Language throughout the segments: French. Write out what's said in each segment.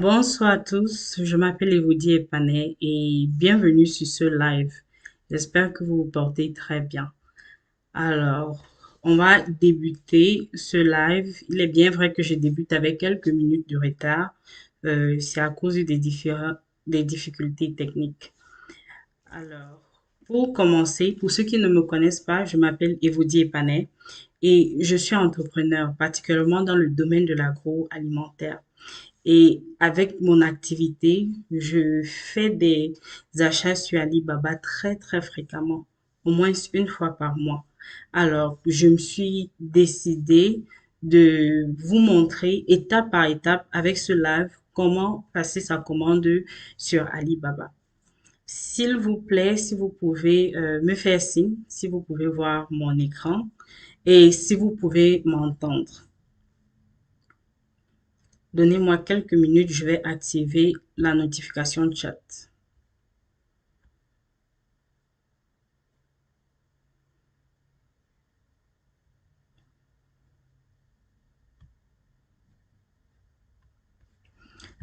Bonsoir à tous, je m'appelle Elodie Epanet et bienvenue sur ce live. J'espère que vous vous portez très bien. Alors, on va débuter ce live. Il est bien vrai que je débute avec quelques minutes de retard. C'est à cause des difficultés techniques. Alors, pour commencer, pour ceux qui ne me connaissent pas, je m'appelle Elodie Epanet et je suis entrepreneur, particulièrement dans le domaine de l'agroalimentaire. Et avec mon activité, je fais des achats sur Alibaba très, très fréquemment, au moins une fois par mois. Alors, je me suis décidée de vous montrer étape par étape avec ce live comment passer sa commande sur Alibaba. S'il vous plaît, si vous pouvez me faire signe, si vous pouvez voir mon écran et si vous pouvez m'entendre. Donnez-moi quelques minutes, je vais activer la notification chat.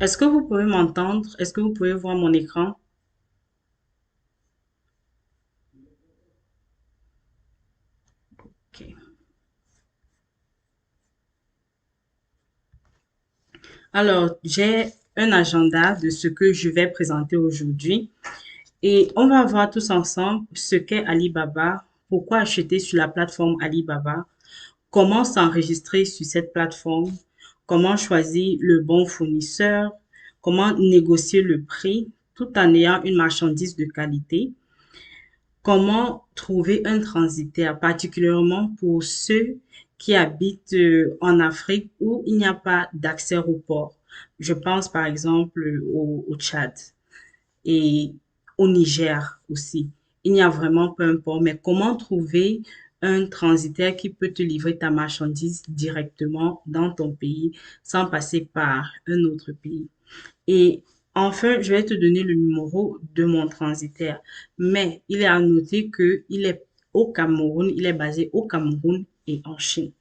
Est-ce que vous pouvez m'entendre? Est-ce que vous pouvez voir mon écran? Ok. Alors, j'ai un agenda de ce que je vais présenter aujourd'hui et on va voir tous ensemble ce qu'est Alibaba, pourquoi acheter sur la plateforme Alibaba, comment s'enregistrer sur cette plateforme, comment choisir le bon fournisseur, comment négocier le prix tout en ayant une marchandise de qualité. Comment trouver un transitaire, particulièrement pour ceux qui habitent en Afrique où il n'y a pas d'accès au port. Je pense par exemple au Tchad et au Niger aussi. Il n'y a vraiment pas un port, mais comment trouver un transitaire qui peut te livrer ta marchandise directement dans ton pays sans passer par un autre pays? Et enfin, je vais te donner le numéro de mon transitaire. Mais il est à noter que il est au Cameroun, il est basé au Cameroun et en Chine.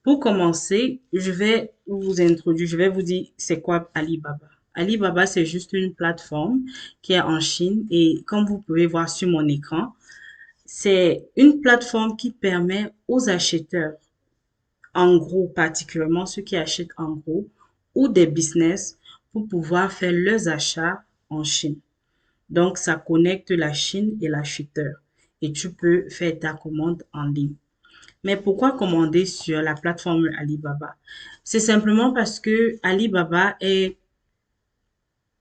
Pour commencer, je vais vous introduire, je vais vous dire c'est quoi Alibaba. Alibaba, c'est juste une plateforme qui est en Chine et comme vous pouvez voir sur mon écran, c'est une plateforme qui permet aux acheteurs, en gros, particulièrement ceux qui achètent en gros, ou des business pour pouvoir faire leurs achats en Chine. Donc, ça connecte la Chine et l'acheteur et tu peux faire ta commande en ligne. Mais pourquoi commander sur la plateforme Alibaba? C'est simplement parce que Alibaba est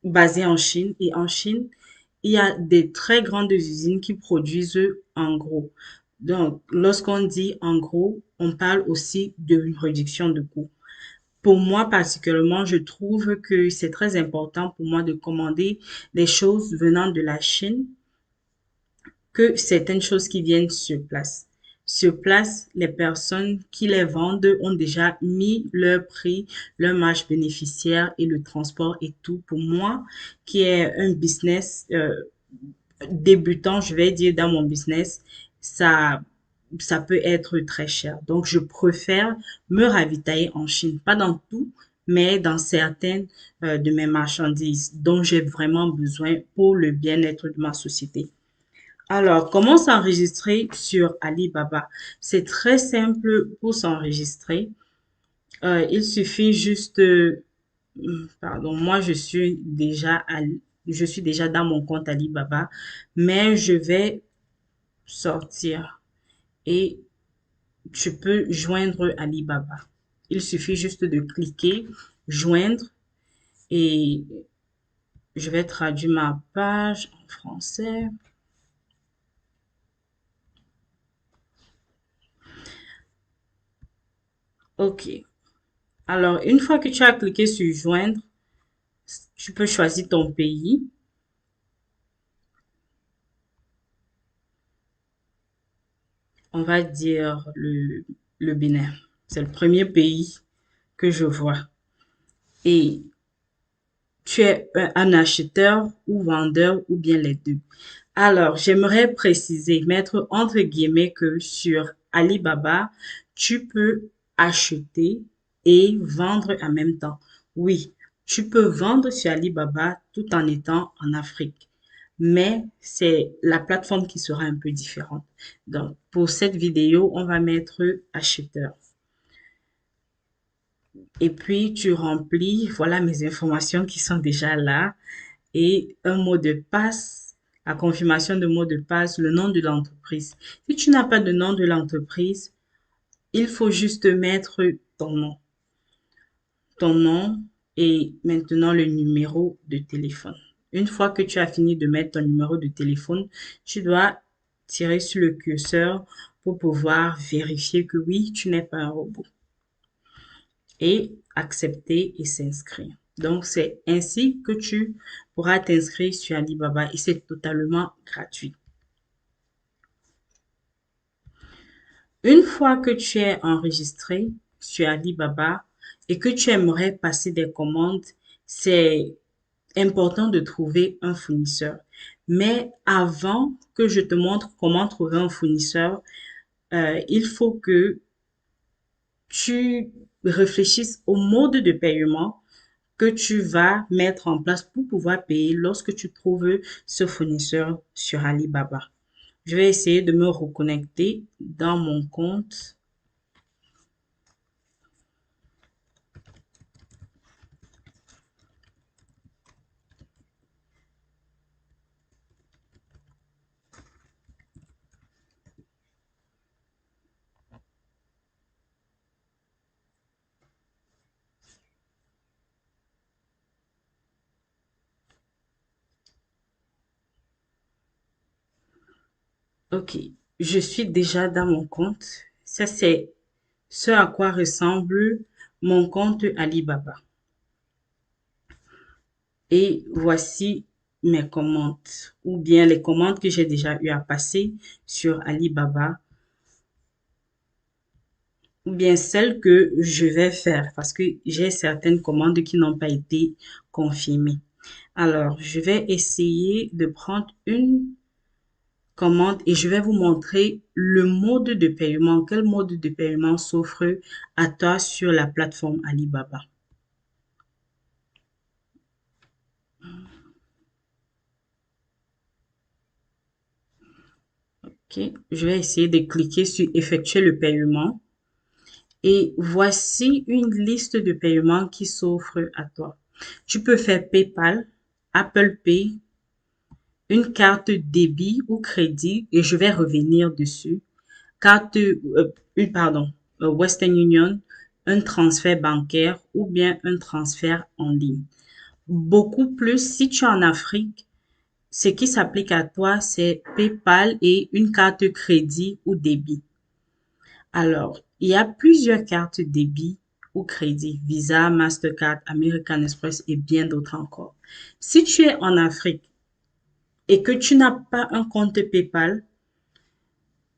basé en Chine et en Chine, il y a des très grandes usines qui produisent en gros. Donc, lorsqu'on dit en gros, on parle aussi d'une réduction de coûts. Pour moi particulièrement, je trouve que c'est très important pour moi de commander des choses venant de la Chine que certaines choses qui viennent sur place. Sur place, les personnes qui les vendent ont déjà mis leur prix, leur marge bénéficiaire et le transport et tout. Pour moi, qui est un business débutant, je vais dire, dans mon business, ça, ça peut être très cher. Donc, je préfère me ravitailler en Chine, pas dans tout, mais dans certaines de mes marchandises dont j'ai vraiment besoin pour le bien-être de ma société. Alors, comment s'enregistrer sur Alibaba? C'est très simple pour s'enregistrer. Il suffit juste, pardon, moi je suis déjà dans mon compte Alibaba, mais je vais sortir et tu peux joindre Alibaba. Il suffit juste de cliquer, joindre et je vais traduire ma page en français. OK. Alors, une fois que tu as cliqué sur joindre, tu peux choisir ton pays. On va dire le Bénin. C'est le premier pays que je vois. Et tu es un acheteur ou vendeur ou bien les deux. Alors, j'aimerais préciser, mettre entre guillemets que sur Alibaba, tu peux acheter et vendre en même temps. Oui, Tu peux vendre sur Alibaba tout en étant en Afrique, mais c'est la plateforme qui sera un peu différente. Donc, pour cette vidéo, on va mettre acheteur. Et puis, tu remplis, voilà mes informations qui sont déjà là, et un mot de passe, la confirmation de mot de passe, le nom de l'entreprise. Si tu n'as pas de nom de l'entreprise, il faut juste mettre ton nom et maintenant le numéro de téléphone. Une fois que tu as fini de mettre ton numéro de téléphone, tu dois tirer sur le curseur pour pouvoir vérifier que oui, tu n'es pas un robot et accepter et s'inscrire. Donc, c'est ainsi que tu pourras t'inscrire sur Alibaba et c'est totalement gratuit. Une fois que tu es enregistré sur Alibaba et que tu aimerais passer des commandes, c'est important de trouver un fournisseur. Mais avant que je te montre comment trouver un fournisseur, il faut que tu réfléchisses au mode de paiement que tu vas mettre en place pour pouvoir payer lorsque tu trouves ce fournisseur sur Alibaba. Je vais essayer de me reconnecter dans mon compte. Ok, je suis déjà dans mon compte. Ça, c'est ce à quoi ressemble mon compte Alibaba. Et voici mes commandes ou bien les commandes que j'ai déjà eu à passer sur Alibaba ou bien celles que je vais faire parce que j'ai certaines commandes qui n'ont pas été confirmées. Alors, je vais essayer de prendre une commande et je vais vous montrer le mode de paiement, quel mode de paiement s'offre à toi sur la plateforme Alibaba. Ok, je vais essayer de cliquer sur effectuer le paiement. Et voici une liste de paiements qui s'offre à toi. Tu peux faire PayPal, Apple Pay, une carte débit ou crédit, et je vais revenir dessus. Western Union, un transfert bancaire ou bien un transfert en ligne. Beaucoup plus, si tu es en Afrique, ce qui s'applique à toi, c'est PayPal et une carte crédit ou débit. Alors, il y a plusieurs cartes débit ou crédit, Visa, Mastercard, American Express et bien d'autres encore. Si tu es en Afrique et que tu n'as pas un compte PayPal,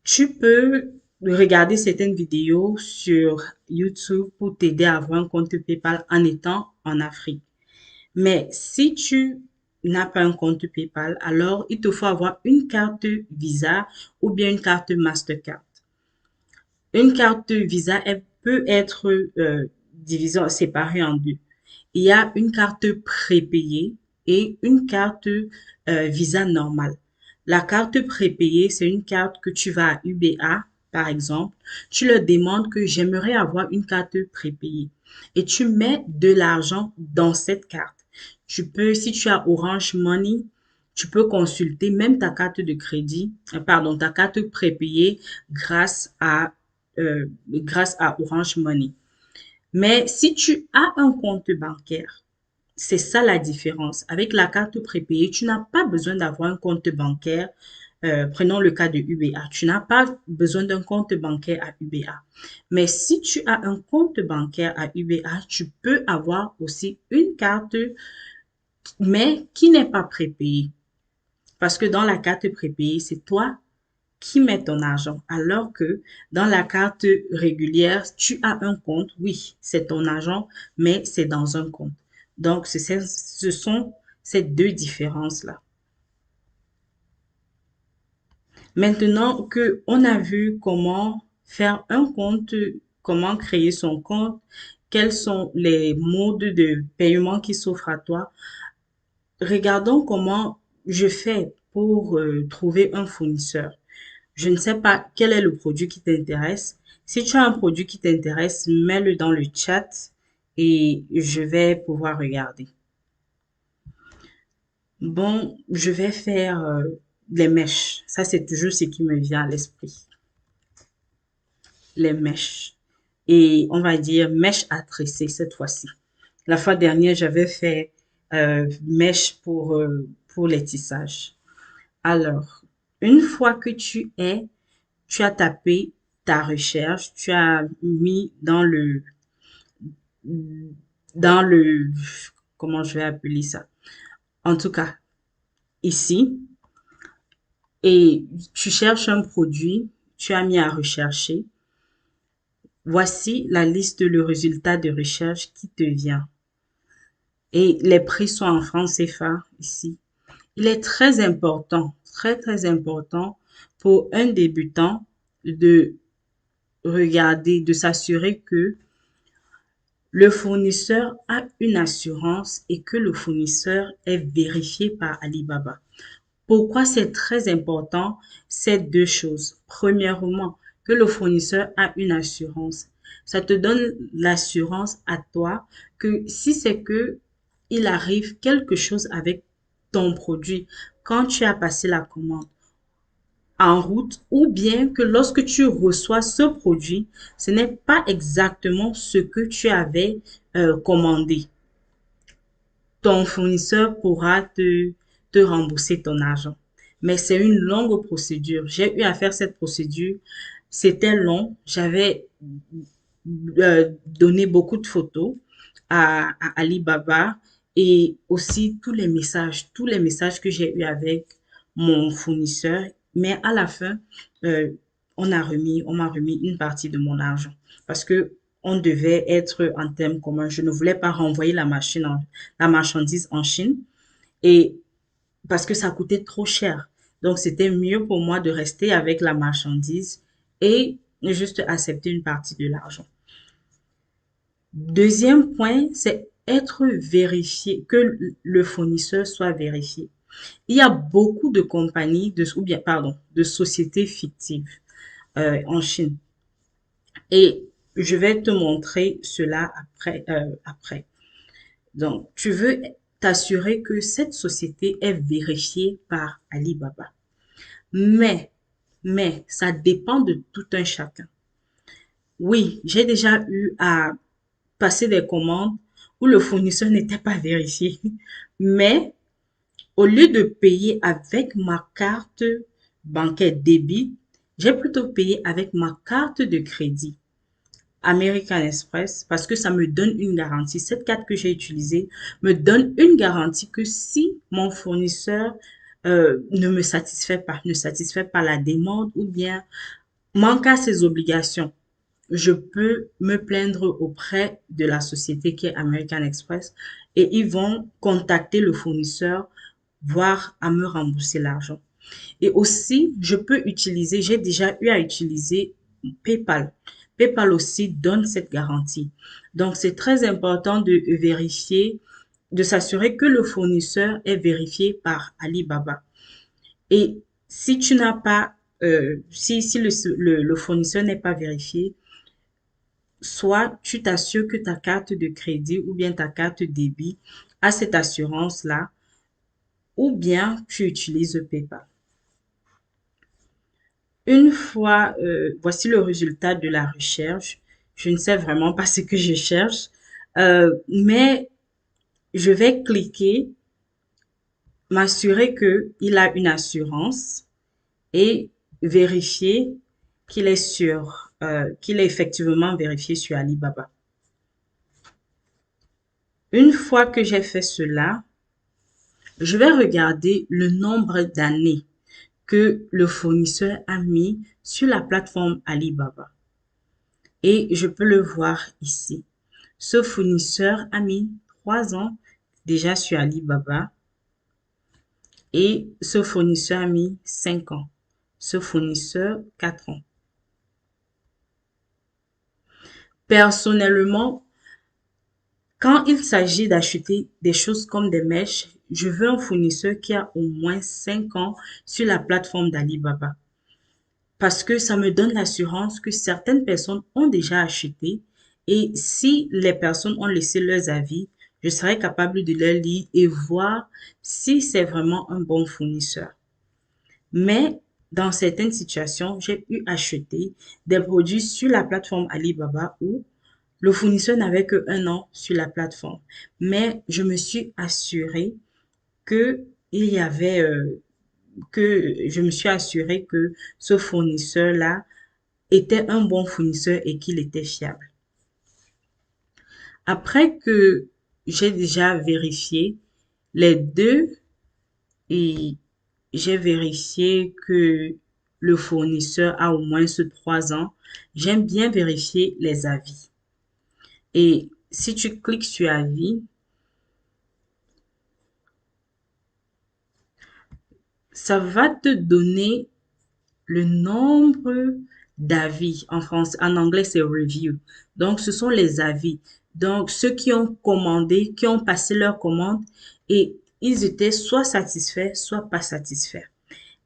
tu peux regarder certaines vidéos sur YouTube pour t'aider à avoir un compte PayPal en étant en Afrique. Mais si tu n'as pas un compte PayPal, alors il te faut avoir une carte Visa ou bien une carte Mastercard. Une carte Visa, elle peut être divisée, séparée en deux. Il y a une carte prépayée et une carte Visa normale. La carte prépayée, c'est une carte que tu vas à UBA, par exemple. Tu leur demandes que j'aimerais avoir une carte prépayée et tu mets de l'argent dans cette carte. Tu peux, si tu as Orange Money, tu peux consulter même ta carte de crédit, pardon, ta carte prépayée grâce à Orange Money. Mais si tu as un compte bancaire, c'est ça la différence. Avec la carte prépayée, tu n'as pas besoin d'avoir un compte bancaire. Prenons le cas de UBA. Tu n'as pas besoin d'un compte bancaire à UBA. Mais si tu as un compte bancaire à UBA, tu peux avoir aussi une carte, mais qui n'est pas prépayée. Parce que dans la carte prépayée, c'est toi qui met ton argent. Alors que dans la carte régulière, tu as un compte. Oui, c'est ton argent, mais c'est dans un compte. Donc, ce sont ces deux différences-là. Maintenant que on a vu comment faire un compte, comment créer son compte, quels sont les modes de paiement qui s'offrent à toi. Regardons comment je fais pour trouver un fournisseur. Je ne sais pas quel est le produit qui t'intéresse. Si tu as un produit qui t'intéresse, mets-le dans le chat et je vais pouvoir regarder. Bon, je vais faire les mèches. Ça, c'est toujours ce qui me vient à l'esprit. Les mèches. Et on va dire mèches à tresser cette fois-ci. La fois dernière, j'avais fait mèches pour les tissages. Alors, une fois que tu as tapé ta recherche, tu as mis dans le, comment je vais appeler ça? En tout cas, ici, et tu cherches un produit, tu as mis à rechercher. Voici la liste, le résultat de recherche qui te vient. Et les prix sont en francs CFA ici. Il est très important, très très important pour un débutant de regarder, de s'assurer que le fournisseur a une assurance et que le fournisseur est vérifié par Alibaba. Pourquoi c'est très important? C'est deux choses. Premièrement, que le fournisseur a une assurance. Ça te donne l'assurance à toi que si c'est que il arrive quelque chose avec ton produit quand tu as passé la commande en route ou bien que lorsque tu reçois ce produit, ce n'est pas exactement ce que tu avais commandé. Ton fournisseur pourra te rembourser ton argent. Mais c'est une longue procédure. J'ai eu à faire cette procédure. C'était long. J'avais donné beaucoup de photos à Alibaba et aussi tous les messages que j'ai eu avec mon fournisseur. Mais à la fin, euh, on m'a remis une partie de mon argent parce que on devait être en termes communs. Je ne voulais pas renvoyer la marchandise en Chine et parce que ça coûtait trop cher. Donc, c'était mieux pour moi de rester avec la marchandise et juste accepter une partie de l'argent. Deuxième point, c'est être vérifié, que le fournisseur soit vérifié. Il y a beaucoup de compagnies, ou bien, pardon, de sociétés fictives en Chine. Et je vais te montrer cela après. Donc, tu veux t'assurer que cette société est vérifiée par Alibaba. Mais, ça dépend de tout un chacun. Oui, j'ai déjà eu à passer des commandes où le fournisseur n'était pas vérifié. Mais au lieu de payer avec ma carte bancaire débit, j'ai plutôt payé avec ma carte de crédit American Express parce que ça me donne une garantie. Cette carte que j'ai utilisée me donne une garantie que si mon fournisseur ne satisfait pas la demande ou bien manque à ses obligations, je peux me plaindre auprès de la société qui est American Express et ils vont contacter le fournisseur, voire à me rembourser l'argent. Et aussi, j'ai déjà eu à utiliser PayPal. PayPal aussi donne cette garantie. Donc, c'est très important de vérifier, de s'assurer que le fournisseur est vérifié par Alibaba. Et si tu n'as pas, si le fournisseur n'est pas vérifié, soit tu t'assures que ta carte de crédit ou bien ta carte débit a cette assurance-là, ou bien tu utilises PayPal. Une fois, voici le résultat de la recherche. Je ne sais vraiment pas ce que je cherche, mais je vais cliquer, m'assurer qu'il a une assurance et vérifier qu'il est effectivement vérifié sur Alibaba. Une fois que j'ai fait cela, je vais regarder le nombre d'années que le fournisseur a mis sur la plateforme Alibaba. Et je peux le voir ici. Ce fournisseur a mis 3 ans déjà sur Alibaba et ce fournisseur a mis 5 ans. Ce fournisseur, 4 ans. Personnellement, Quand il s'agit d'acheter des choses comme des mèches, je veux un fournisseur qui a au moins 5 ans sur la plateforme d'Alibaba. Parce que ça me donne l'assurance que certaines personnes ont déjà acheté et si les personnes ont laissé leurs avis, je serai capable de les lire et voir si c'est vraiment un bon fournisseur. Mais dans certaines situations, j'ai eu acheté des produits sur la plateforme Alibaba où le fournisseur n'avait que 1 an sur la plateforme. Mais je me suis assurée que il y avait que je me suis assurée que ce fournisseur-là était un bon fournisseur et qu'il était fiable. Après que j'ai déjà vérifié les deux et j'ai vérifié que le fournisseur a au moins ce 3 ans, j'aime bien vérifier les avis. Et si tu cliques sur avis, ça va te donner le nombre d'avis. En France, en anglais, c'est review. Donc, ce sont les avis. Donc, ceux qui ont commandé, qui ont passé leur commande et ils étaient soit satisfaits, soit pas satisfaits.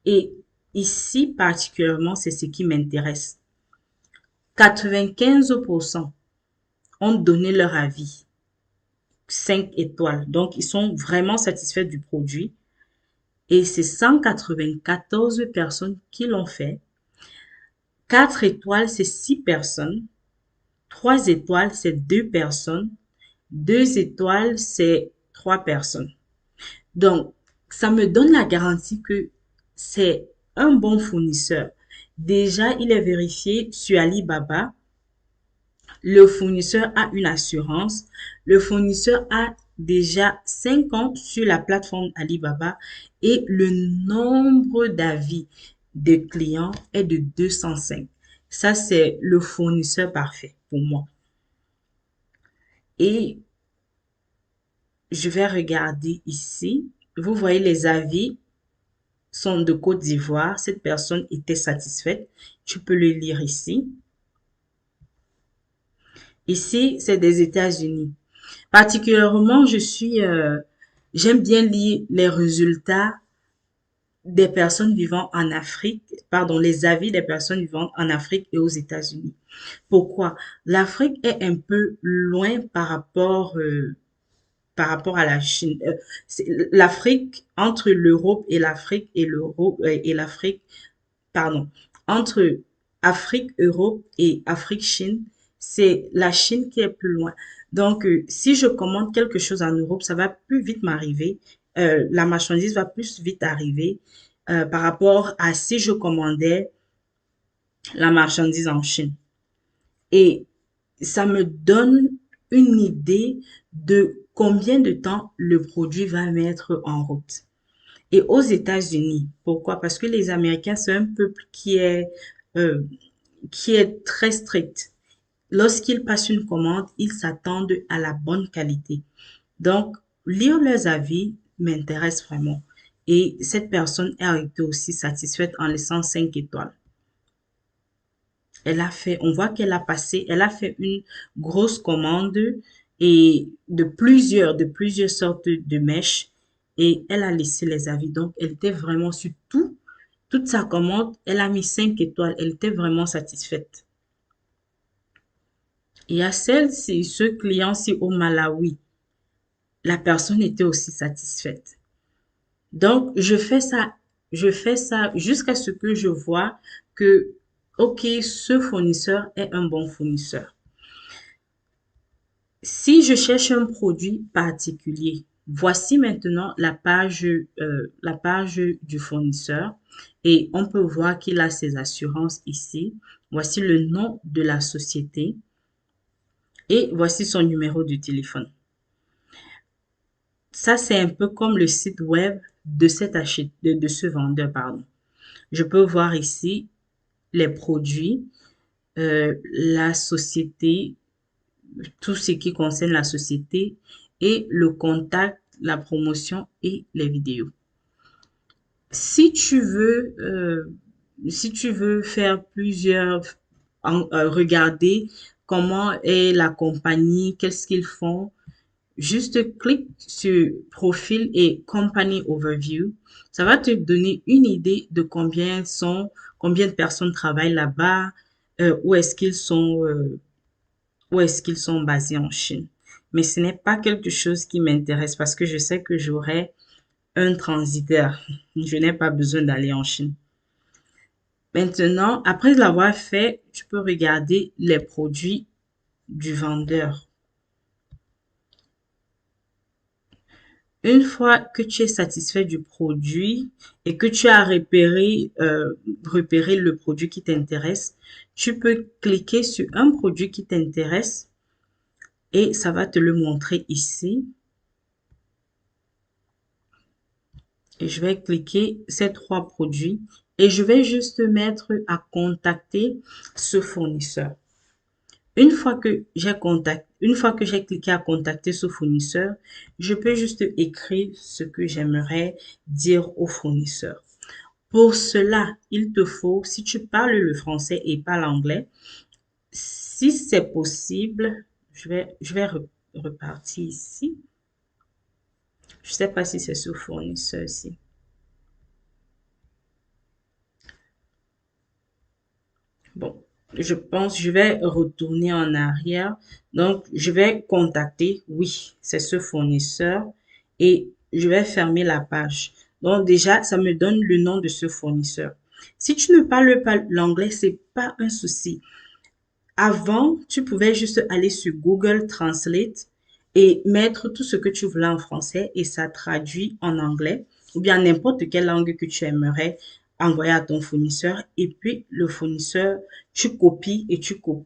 Et ici, particulièrement, c'est ce qui m'intéresse. 95% ont donné leur avis. 5 étoiles. Donc, ils sont vraiment satisfaits du produit. Et c'est 194 personnes qui l'ont fait. 4 étoiles, c'est 6 personnes. 3 étoiles, c'est 2 personnes. 2 étoiles, c'est 3 personnes. Donc, ça me donne la garantie que c'est un bon fournisseur. Déjà, il est vérifié sur Alibaba. Le fournisseur a une assurance. Le fournisseur a déjà 5 ans sur la plateforme Alibaba et le nombre d'avis de clients est de 205. Ça, c'est le fournisseur parfait pour moi. Et je vais regarder ici. Vous voyez, les avis sont de Côte d'Ivoire. Cette personne était satisfaite. Tu peux le lire ici. Ici, c'est des États-Unis. Particulièrement, j'aime bien lire les résultats des personnes vivant en Afrique, pardon, les avis des personnes vivant en Afrique et aux États-Unis. Pourquoi? L'Afrique est un peu loin par rapport à la Chine. L'Afrique, entre l'Europe et l'Afrique et l'Afrique, pardon, entre Afrique, Europe et Afrique, Chine, c'est la Chine qui est plus loin. Donc, si je commande quelque chose en Europe, ça va plus vite m'arriver. La marchandise va plus vite arriver par rapport à si je commandais la marchandise en Chine. Et ça me donne une idée de combien de temps le produit va mettre en route. Et aux États-Unis, pourquoi? Parce que les Américains, c'est un peuple euh, qui est très strict. Lorsqu'ils passent une commande, ils s'attendent à la bonne qualité. Donc, lire leurs avis m'intéresse vraiment. Et cette personne a été aussi satisfaite en laissant 5 étoiles. On voit elle a fait une grosse commande et de plusieurs sortes de mèches et elle a laissé les avis. Donc, elle était vraiment sur toute sa commande. Elle a mis 5 étoiles. Elle était vraiment satisfaite. Et à celle-ci, ce client-ci au Malawi, la personne était aussi satisfaite. Donc, je fais ça jusqu'à ce que je vois que, OK, ce fournisseur est un bon fournisseur. Si je cherche un produit particulier, voici maintenant la page du fournisseur et on peut voir qu'il a ses assurances ici. Voici le nom de la société et voici son numéro de téléphone. Ça, c'est un peu comme le site web de de ce vendeur, pardon. Je peux voir ici les produits, la société, tout ce qui concerne la société et le contact, la promotion et les vidéos. Si tu veux, si tu veux faire regarder comment est la compagnie, qu'est-ce qu'ils font, juste clique sur Profil et Company Overview. Ça va te donner une idée de combien de personnes travaillent là-bas, où est-ce qu'ils sont, où est-ce qu'ils sont basés en Chine. Mais ce n'est pas quelque chose qui m'intéresse parce que je sais que j'aurai un transitaire. Je n'ai pas besoin d'aller en Chine. Maintenant, après l'avoir fait, tu peux regarder les produits du vendeur. Une fois que tu es satisfait du produit et que tu as repéré le produit qui t'intéresse, tu peux cliquer sur un produit qui t'intéresse et ça va te le montrer ici. Et je vais cliquer ces trois produits et je vais juste mettre à contacter ce fournisseur. Une fois que j'ai cliqué à contacter ce fournisseur, je peux juste écrire ce que j'aimerais dire au fournisseur. Pour cela, il te faut, si tu parles le français et pas l'anglais, si c'est possible, je vais repartir ici. Je ne sais pas si c'est ce fournisseur-ci. Bon, je vais retourner en arrière. Donc, je vais contacter, oui, c'est ce fournisseur et je vais fermer la page. Donc, déjà, ça me donne le nom de ce fournisseur. Si tu ne parles pas l'anglais, c'est pas un souci. Avant, tu pouvais juste aller sur Google Translate et mettre tout ce que tu voulais en français et ça traduit en anglais ou bien n'importe quelle langue que tu aimerais envoyer à ton fournisseur. Et puis, le fournisseur, tu copies et tu colles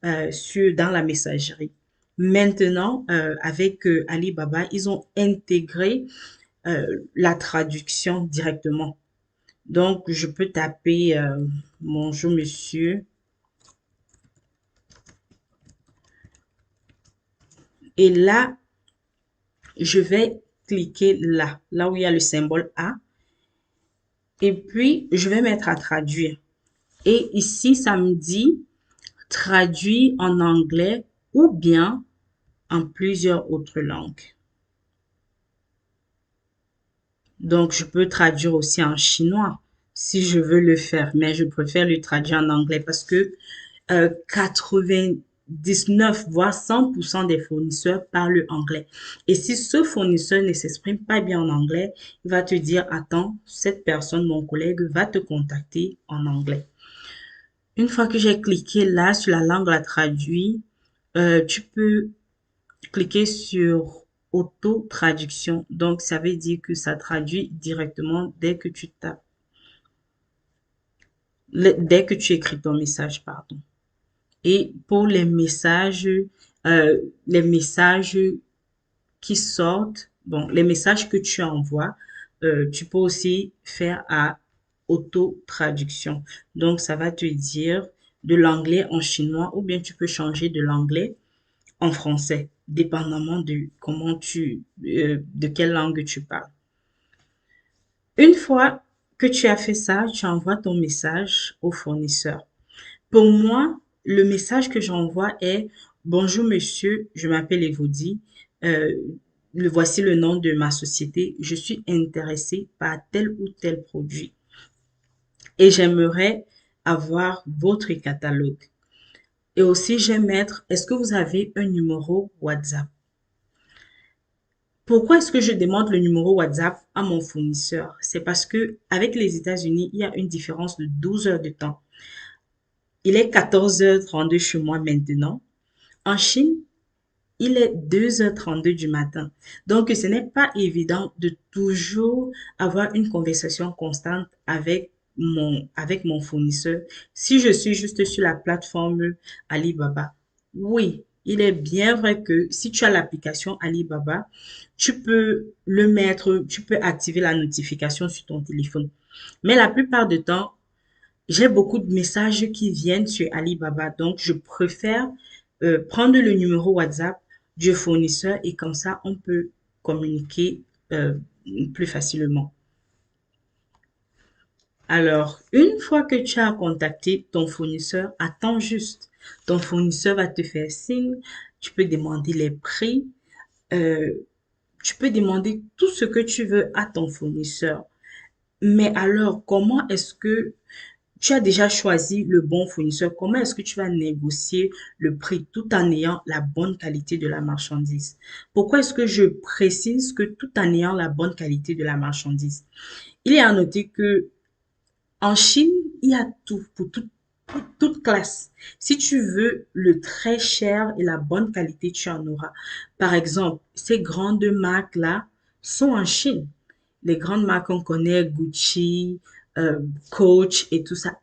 dans la messagerie. Maintenant, avec Alibaba, ils ont intégré la traduction directement. Donc, je peux taper bonjour monsieur et là, je vais cliquer là où il y a le symbole A et puis je vais mettre à traduire. Et ici, ça me dit traduit en anglais ou bien en plusieurs autres langues. Donc, je peux traduire aussi en chinois si je veux le faire, mais je préfère le traduire en anglais parce que 99 voire 100% des fournisseurs parlent anglais. Et si ce fournisseur ne s'exprime pas bien en anglais, il va te dire, attends, cette personne, mon collègue, va te contacter en anglais. Une fois que j'ai cliqué là sur la langue à traduire, tu peux cliquer sur auto-traduction. Donc, ça veut dire que ça traduit directement dès que tu écris ton message, pardon. Et pour les messages qui sortent, bon, les messages que tu envoies, tu peux aussi faire à auto-traduction. Donc, ça va te dire de l'anglais en chinois ou bien tu peux changer de l'anglais en français, dépendamment de de quelle langue tu parles. Une fois que tu as fait ça, tu envoies ton message au fournisseur. Pour moi, le message que j'envoie est bonjour monsieur, je m'appelle Evody. Euh, Voici le nom de ma société. Je suis intéressé par tel ou tel produit et j'aimerais avoir votre catalogue. Et aussi, j'aime mettre, est-ce que vous avez un numéro WhatsApp? Pourquoi est-ce que je demande le numéro WhatsApp à mon fournisseur? C'est parce que avec les États-Unis, il y a une différence de 12 heures de temps. Il est 14h32 chez moi maintenant. En Chine, il est 2h32 du matin. Donc, ce n'est pas évident de toujours avoir une conversation constante avec mon fournisseur si je suis juste sur la plateforme Alibaba. Oui, il est bien vrai que si tu as l'application Alibaba, tu peux activer la notification sur ton téléphone. Mais la plupart du temps, j'ai beaucoup de messages qui viennent sur Alibaba, donc je préfère prendre le numéro WhatsApp du fournisseur et comme ça, on peut communiquer euh, plus facilement. Alors, une fois que tu as contacté ton fournisseur, attends juste. Ton fournisseur va te faire signe tu peux demander les prix, euh, tu peux demander tout ce que tu veux à ton fournisseur. Mais alors, comment est-ce que tu as déjà choisi le bon fournisseur? Comment est-ce que tu vas négocier le prix tout en ayant la bonne qualité de la marchandise? Pourquoi est-ce que je précise que tout en ayant la bonne qualité de la marchandise? Il est à noter que en Chine, il y a tout pour toute classe. Si tu veux le très cher et la bonne qualité, tu en auras. Par exemple, ces grandes marques-là sont en Chine. Les grandes marques qu'on connaît, Gucci, Coach et tout ça,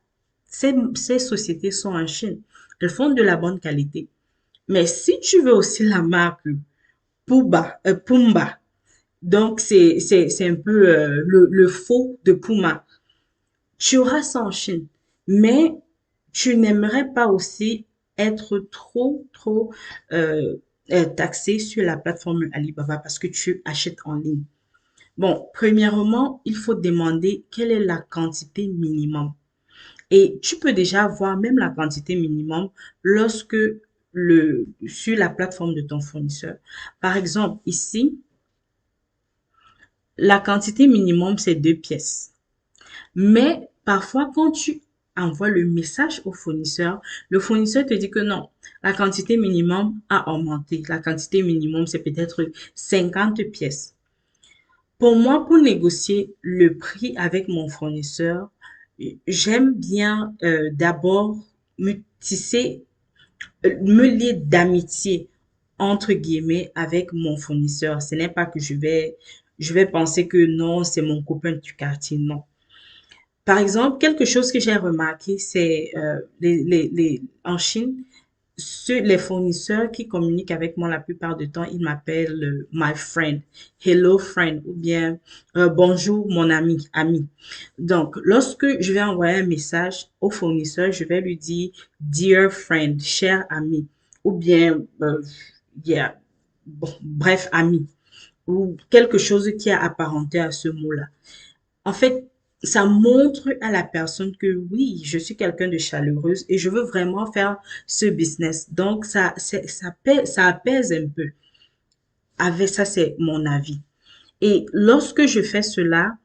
ces sociétés sont en Chine. Elles font de la bonne qualité. Mais si tu veux aussi la marque Pumba, donc c'est un peu le faux de Puma, tu auras ça en Chine. Mais tu n'aimerais pas aussi être trop taxé sur la plateforme Alibaba parce que tu achètes en ligne. Bon, premièrement, il faut demander quelle est la quantité minimum. Et tu peux déjà voir même la quantité minimum lorsque sur la plateforme de ton fournisseur. Par exemple, ici, la quantité minimum, c'est 2 pièces. Mais parfois, quand tu envoies le message au fournisseur, le fournisseur te dit que non, la quantité minimum a augmenté. La quantité minimum, c'est peut-être 50 pièces. Pour moi, pour négocier le prix avec mon fournisseur, j'aime bien d'abord me tisser, me lier d'amitié entre guillemets avec mon fournisseur. Ce n'est pas que je vais penser que non, c'est mon copain du quartier, non. Par exemple, quelque chose que j'ai remarqué, c'est en Chine, les fournisseurs qui communiquent avec moi la plupart du temps, ils m'appellent my friend, hello friend ou bien bonjour mon ami. Donc, lorsque je vais envoyer un message au fournisseur, je vais lui dire dear friend, cher ami ou bien yeah, bon, bref ami ou quelque chose qui est apparenté à ce mot-là. En fait, ça montre à la personne que oui, je suis quelqu'un de chaleureuse et je veux vraiment faire ce business. Donc, ça apaise un peu. Avec ça, c'est mon avis. Et lorsque je fais cela,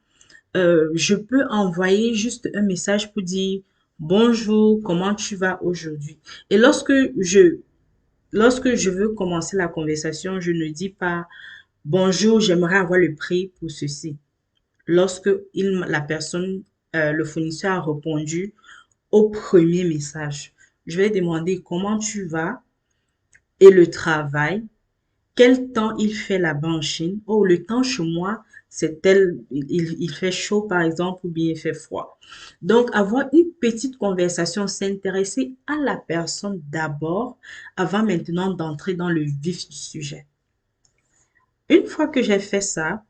je peux envoyer juste un message pour dire bonjour, comment tu vas aujourd'hui? Et lorsque je veux commencer la conversation, je ne dis pas bonjour, j'aimerais avoir le prix pour ceci. Lorsque la personne, le fournisseur a répondu au premier message. Je vais demander comment tu vas et le travail, quel temps il fait là-bas en Chine. Oh, le temps chez moi, c'est tel, il fait chaud par exemple ou bien il fait froid. Donc, avoir une petite conversation, s'intéresser à la personne d'abord avant maintenant d'entrer dans le vif du sujet. Une fois que j'ai fait ça,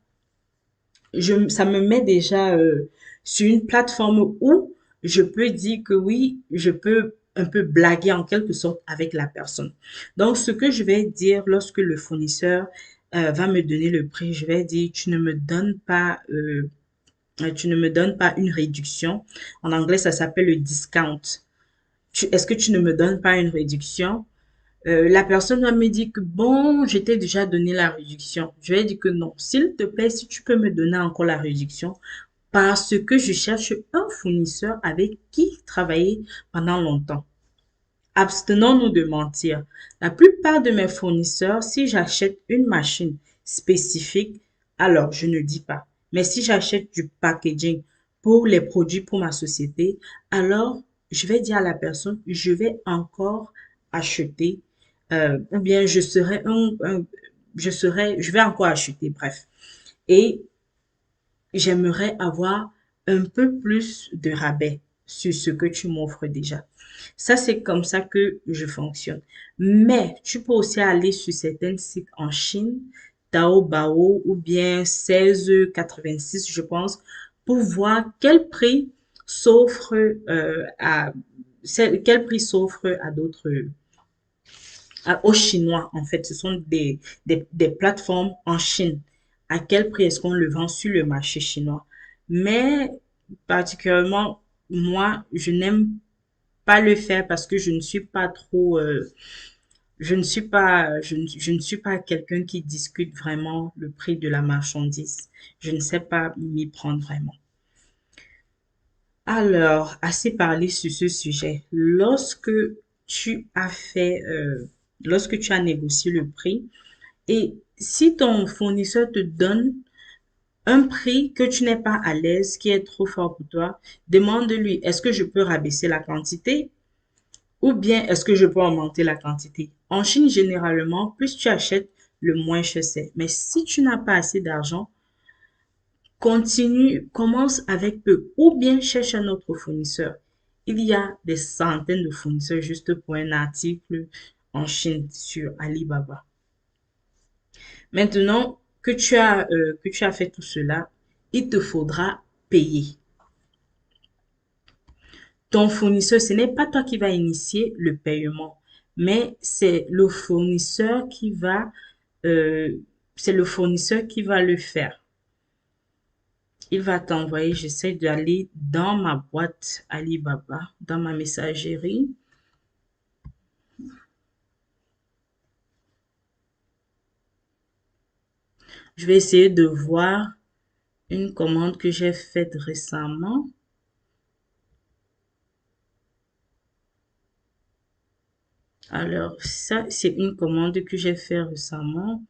ça me met déjà sur une plateforme où je peux dire que oui, je peux un peu blaguer en quelque sorte avec la personne. Donc, ce que je vais dire lorsque le fournisseur va me donner le prix, je vais dire, tu ne me donnes pas une réduction. En anglais, ça s'appelle le discount. Est-ce que tu ne me donnes pas une réduction? La personne va me dire que bon, je t'ai déjà donné la réduction. Je vais dire que non. S'il te plaît, si tu peux me donner encore la réduction, parce que je cherche un fournisseur avec qui travailler pendant longtemps. Abstenons-nous de mentir. La plupart de mes fournisseurs, si j'achète une machine spécifique, alors je ne dis pas. Mais si j'achète du packaging pour les produits pour ma société, alors je vais dire à la personne, je vais encore acheter, ou bien je vais encore acheter, bref. Et j'aimerais avoir un peu plus de rabais sur ce que tu m'offres déjà. Ça, c'est comme ça que je fonctionne. Mais tu peux aussi aller sur certains sites en Chine, Taobao ou bien 16,86, je pense, pour voir quel prix s'offre à d'autres, aux Chinois, en fait. Ce sont des plateformes en Chine. À quel prix est-ce qu'on le vend sur le marché chinois? Mais particulièrement, moi, je n'aime pas le faire parce que je ne suis pas trop je ne suis pas quelqu'un qui discute vraiment le prix de la marchandise. Je ne sais pas m'y prendre vraiment. Alors, assez parlé sur ce sujet. Tu as fait, lorsque tu as négocié le prix et si ton fournisseur te donne un prix que tu n'es pas à l'aise, qui est trop fort pour toi, demande-lui, est-ce que je peux rabaisser la quantité ou bien est-ce que je peux augmenter la quantité? En Chine, généralement, plus tu achètes, le moins cher c'est. Mais si tu n'as pas assez d'argent, continue, commence avec peu ou bien cherche un autre fournisseur. Il y a des centaines de fournisseurs juste pour un article en Chine sur Alibaba. Maintenant que tu as fait tout cela, il te faudra payer. Ton fournisseur, ce n'est pas toi qui va initier le paiement, mais euh, c'est le fournisseur qui va le faire. Il va t'envoyer, j'essaie d'aller dans ma boîte Alibaba, dans ma messagerie. Je vais essayer de voir une commande que j'ai faite récemment. Alors, ça, c'est une commande que j'ai faite récemment.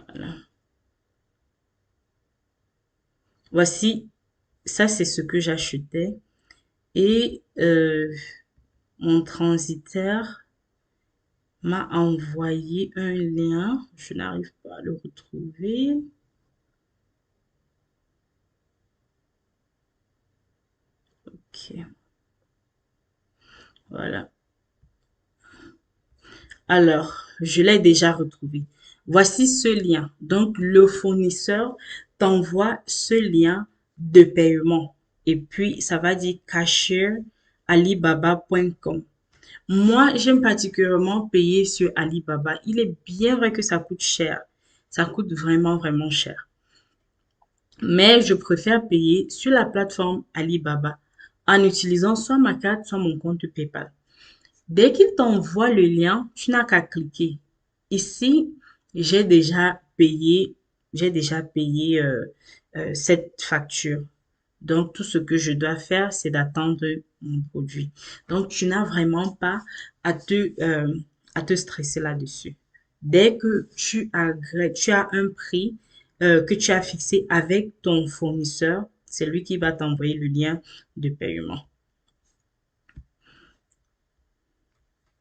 Voilà. Voici, ça, c'est ce que j'achetais. Et mon transitaire m'a envoyé un lien. Je n'arrive pas à le retrouver. Ok, voilà. Alors, je l'ai déjà retrouvé. Voici ce lien. Donc, le fournisseur t'envoie ce lien de paiement. Et puis, ça va dire cashieralibaba.com. Moi, j'aime particulièrement payer sur Alibaba. Il est bien vrai que ça coûte cher. Ça coûte vraiment, vraiment cher. Mais je préfère payer sur la plateforme Alibaba en utilisant soit ma carte, soit mon compte PayPal. Dès qu'il t'envoie le lien, tu n'as qu'à cliquer. Ici, j'ai déjà payé, j'ai déjà payé cette facture. Donc, tout ce que je dois faire, c'est d'attendre mon produit. Donc, tu n'as vraiment pas à à te stresser là-dessus. Dès que tu as un prix que tu as fixé avec ton fournisseur, c'est lui qui va t'envoyer le lien de paiement.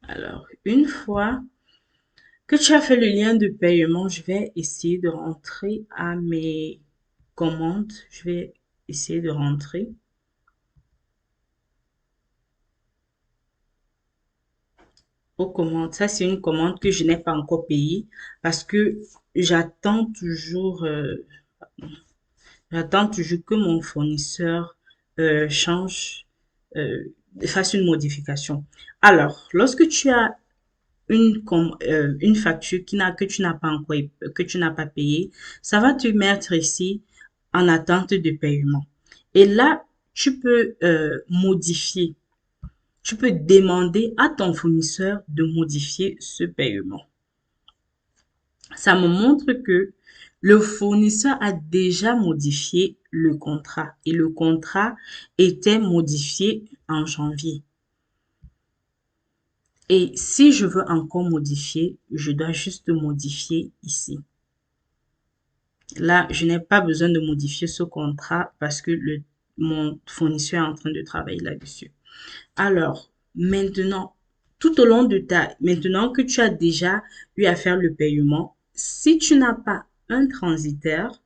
Alors, une fois que tu as fait le lien de paiement, je vais essayer de rentrer à mes commandes. Je vais essayer de rentrer aux commandes. Ça, c'est une commande que je n'ai pas encore payée parce que j'attends toujours, euh, j'attends toujours que mon fournisseur change, euh, fasse une modification. Alors, lorsque tu as une facture que tu n'as pas encore, que tu n'as pas payée, ça va te mettre ici en attente de paiement. Et là, tu peux modifier, tu peux demander à ton fournisseur de modifier ce paiement. Ça me montre que le fournisseur a déjà modifié le contrat et le contrat était modifié en janvier. Et si je veux encore modifier, je dois juste modifier ici. Là, je n'ai pas besoin de modifier ce contrat parce que mon fournisseur est en train de travailler là-dessus. Alors, maintenant, tout au long de maintenant que tu as déjà eu à faire le paiement, si tu n'as pas un transitaire,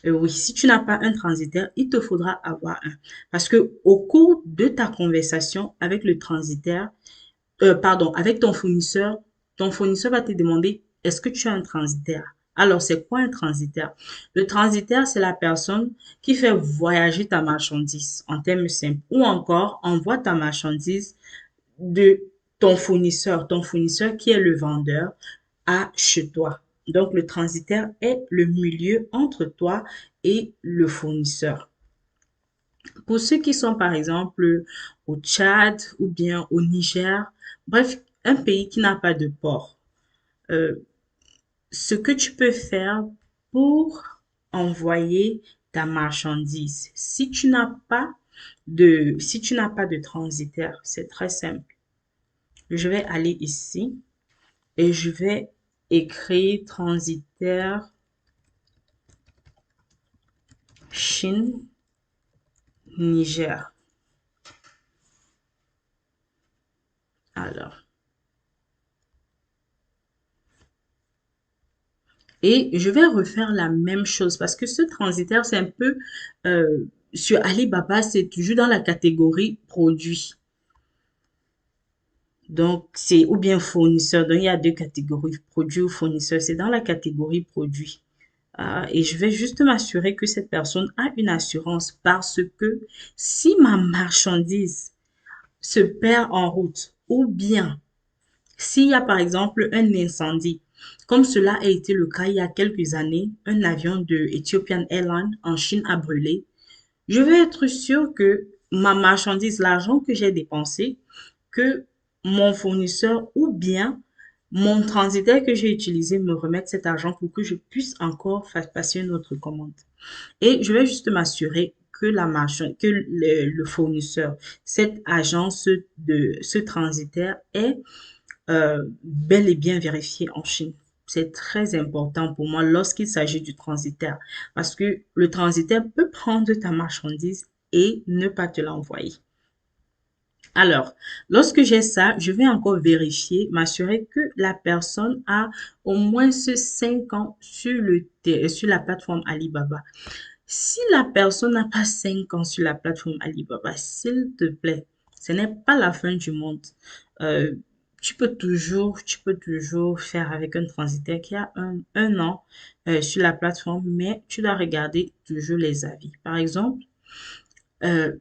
oui, si tu n'as pas un transitaire, il te faudra avoir un. Parce que au cours de ta conversation avec le transitaire, pardon, avec ton fournisseur va te demander, est-ce que tu as un transitaire? Alors, c'est quoi un transitaire? Le transitaire, c'est la personne qui fait voyager ta marchandise en termes simples ou encore envoie ta marchandise de ton fournisseur qui est le vendeur à chez toi. Donc, le transitaire est le milieu entre toi et le fournisseur. Pour ceux qui sont par exemple au Tchad ou bien au Niger, bref, un pays qui n'a pas de port, euh, ce que tu peux faire pour envoyer ta marchandise, si tu n'as pas de transitaire, c'est très simple. Je vais aller ici et je vais écrire transitaire Chine, Niger. Alors, et je vais refaire la même chose parce que ce transitaire, c'est un peu sur Alibaba, c'est toujours dans la catégorie produits. Donc, c'est ou bien fournisseur. Donc, il y a deux catégories, produits ou fournisseurs. C'est dans la catégorie produits. Et je vais juste m'assurer que cette personne a une assurance parce que si ma marchandise se perd en route ou bien s'il y a par exemple un incendie, comme cela a été le cas il y a quelques années, un avion de Ethiopian Airlines en Chine a brûlé, je vais être sûr que ma marchandise, l'argent que j'ai dépensé, que mon fournisseur ou bien mon transitaire que j'ai utilisé me remette cet argent pour que je puisse encore faire passer une autre commande. Et je vais juste m'assurer que que le fournisseur, cette agence de ce transitaire est bel et bien vérifié en Chine. C'est très important pour moi lorsqu'il s'agit du transitaire parce que le transitaire peut prendre ta marchandise et ne pas te l'envoyer. Alors, lorsque j'ai ça, je vais encore vérifier, m'assurer que la personne a au moins ce 5 ans sur la plateforme Alibaba. Si la personne n'a pas 5 ans sur la plateforme Alibaba, s'il te plaît, ce n'est pas la fin du monde. Euh, tu peux toujours faire avec un transitaire qui a un an sur la plateforme, mais tu dois regarder toujours les avis. Par exemple, euh,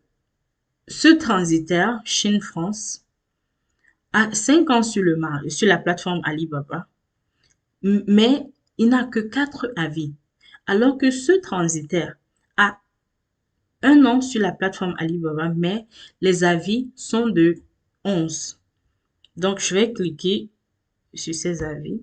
ce transitaire Chine-France a 5 ans sur la plateforme Alibaba, mais il n'a que 4 avis. Alors que ce transitaire a un an sur la plateforme Alibaba, mais les avis sont de 11. Donc, je vais cliquer sur ces avis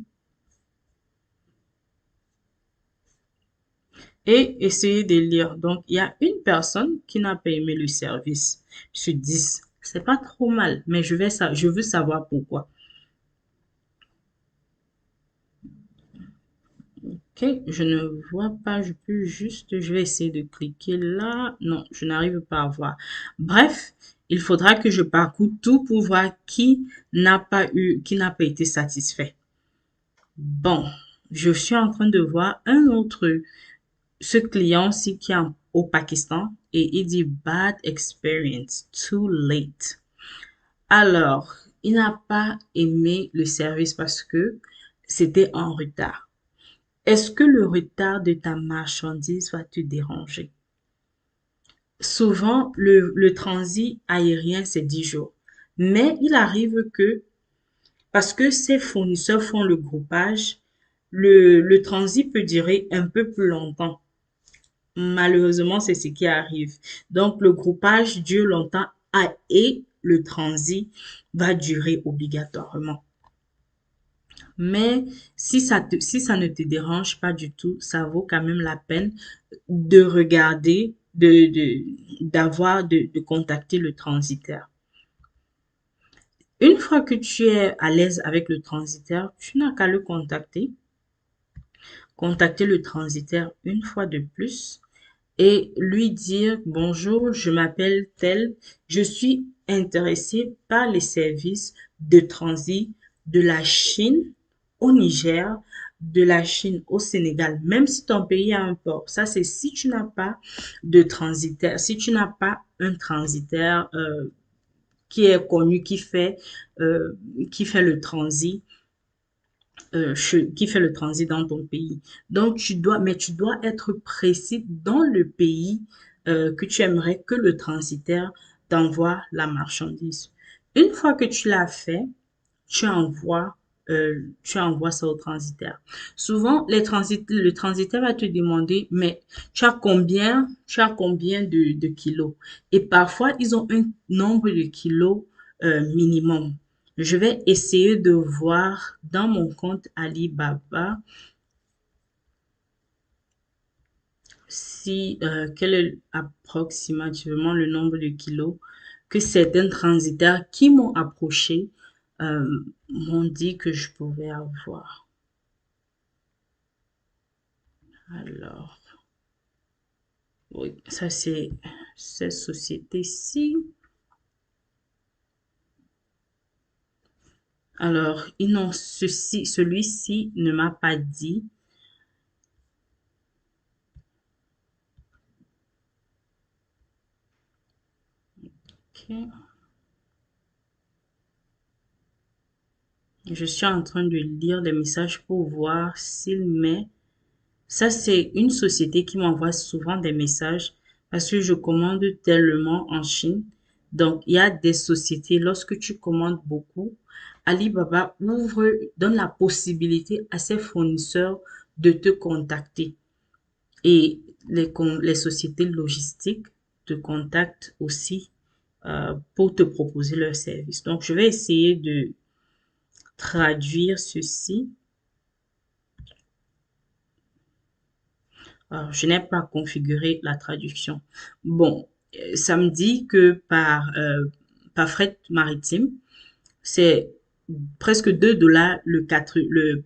et essayer de lire. Donc, il y a une personne qui n'a pas aimé le service sur 10. C'est pas trop mal, mais je veux savoir pourquoi. Ok, je ne vois pas, je vais essayer de cliquer là. Non, je n'arrive pas à voir. Bref, il faudra que je parcours tout pour voir qui n'a pas été satisfait. Bon, je suis en train de voir ce client-ci qui est au Pakistan et il dit bad experience, too late. Alors, il n'a pas aimé le service parce que c'était en retard. Est-ce que le retard de ta marchandise va te déranger? Souvent, le transit aérien, c'est 10 jours. Mais il arrive que, parce que ces fournisseurs font le groupage, le transit peut durer un peu plus longtemps. Malheureusement, c'est ce qui arrive. Donc, le groupage dure longtemps et le transit va durer obligatoirement. Mais si ça ne te dérange pas du tout, ça vaut quand même la peine de regarder, de contacter le transitaire. Une fois que tu es à l'aise avec le transitaire, tu n'as qu'à le contacter. Contacter le transitaire une fois de plus et lui dire bonjour, je m'appelle tel, je suis intéressé par les services de transit de la Chine au Niger, de la Chine au Sénégal, même si ton pays a un port. Ça, c'est si tu n'as pas de transitaire, si tu n'as pas un transitaire qui est connu, qui fait le transit qui fait le transit dans ton pays. Donc, mais tu dois être précis dans le pays que tu aimerais que le transitaire t'envoie la marchandise. Une fois que tu l'as fait, tu envoies tu envoies ça au transitaire. Souvent, le transitaire va te demander, mais tu as combien de kilos? Et parfois, ils ont un nombre de kilos minimum. Je vais essayer de voir dans mon compte Alibaba si quel est approximativement le nombre de kilos que certains transitaires qui m'ont approché m'ont dit que je pouvais avoir. Alors, oui, ça c'est cette société-ci. Alors, ils n'ont celui-ci ne m'a pas dit. Ok. Je suis en train de lire les messages pour voir s'il met. Ça, c'est une société qui m'envoie souvent des messages parce que je commande tellement en Chine. Donc, il y a des sociétés, lorsque tu commandes beaucoup, Alibaba donne la possibilité à ses fournisseurs de te contacter. Et les sociétés logistiques te contactent aussi pour te proposer leurs services. Donc, je vais essayer de traduire ceci. Alors, je n'ai pas configuré la traduction. Bon, ça me dit que par fret maritime, c'est presque 2 dollars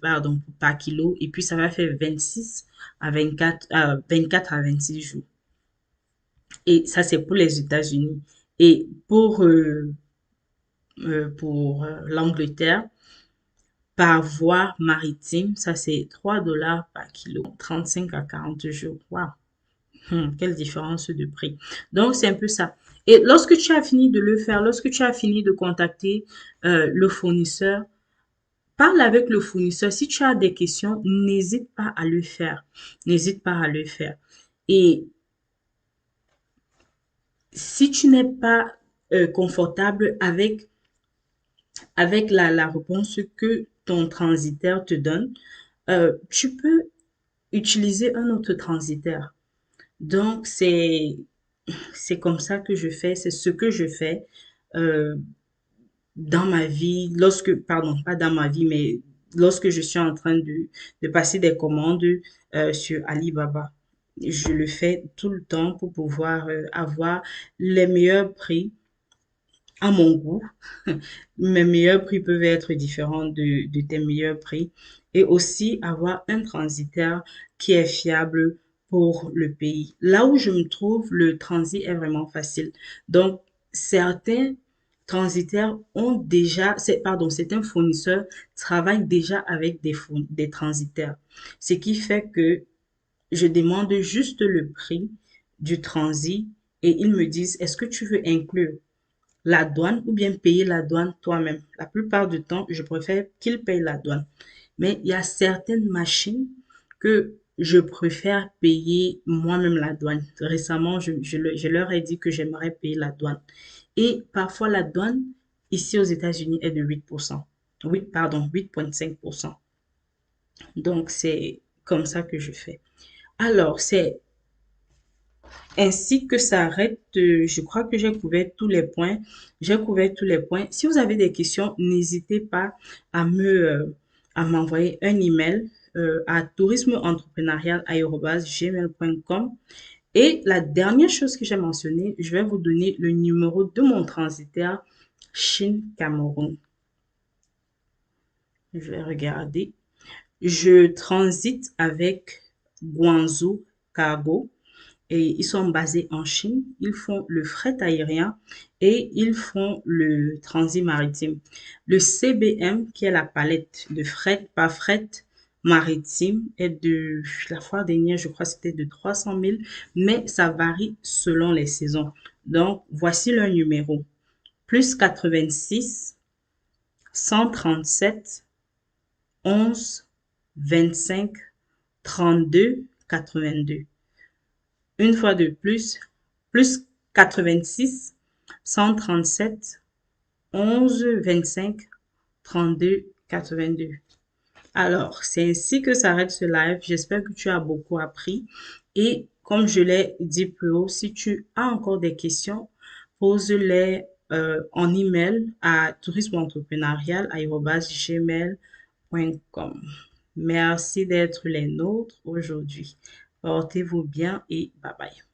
pardon, par kilo, et puis ça va faire 26 à 24 à 26 jours. Et ça, c'est pour les États-Unis. Et pour l'Angleterre, par voie maritime, ça c'est 3 dollars par kilo, 35 à 40 jours. Waouh! Quelle différence de prix. Donc, c'est un peu ça. Et lorsque tu as fini de le faire, lorsque tu as fini de contacter le fournisseur, parle avec le fournisseur. Si tu as des questions, n'hésite pas à le faire. N'hésite pas à le faire. Et si tu n'es pas confortable avec la réponse que ton transitaire te donne, tu peux utiliser un autre transitaire. Donc, c'est comme ça que je fais, c'est ce que je fais euh, dans ma vie, pardon, pas dans ma vie, mais lorsque je suis en train de passer des commandes sur Alibaba. Je le fais tout le temps pour pouvoir avoir les meilleurs prix à mon goût. Mes meilleurs prix peuvent être différents de tes meilleurs prix et aussi avoir un transitaire qui est fiable pour le pays. Là où je me trouve, le transit est vraiment facile. Donc, certains transitaires certains fournisseurs travaillent déjà avec des transitaires. Ce qui fait que je demande juste le prix du transit et ils me disent, est-ce que tu veux inclure la douane ou bien payer la douane toi-même. La plupart du temps, je préfère qu'ils payent la douane. Mais il y a certaines machines que je préfère payer moi-même la douane. Récemment, je leur ai dit que j'aimerais payer la douane. Et parfois, la douane, ici aux États-Unis, est de 8%. Oui, pardon, 8,5%. Donc, c'est comme ça que je fais. Alors, c'est ainsi que ça arrête. Je crois que j'ai couvert tous les points. J'ai couvert tous les points. Si vous avez des questions, n'hésitez pas à m'envoyer un email à tourismeentreprenarial@gmail.com. Et la dernière chose que j'ai mentionnée, je vais vous donner le numéro de mon transitaire Chine-Cameroun. Je vais regarder. Je transite avec Guangzhou Cargo. Et ils sont basés en Chine. Ils font le fret aérien et ils font le transit maritime. Le CBM, qui est la palette de fret, pas fret maritime, est la fois dernière, je crois, c'était de 300 000, mais ça varie selon les saisons. Donc, voici leur numéro. Plus 86 137 11 25 32 82. Une fois de plus 86 137 11 25 32 82. Alors, c'est ainsi que s'arrête ce live. J'espère que tu as beaucoup appris. Et comme je l'ai dit plus haut, si tu as encore des questions, pose-les en email à tourismeentrepreneurial@gmail.com. Merci d'être les nôtres aujourd'hui. Portez-vous bien et bye bye.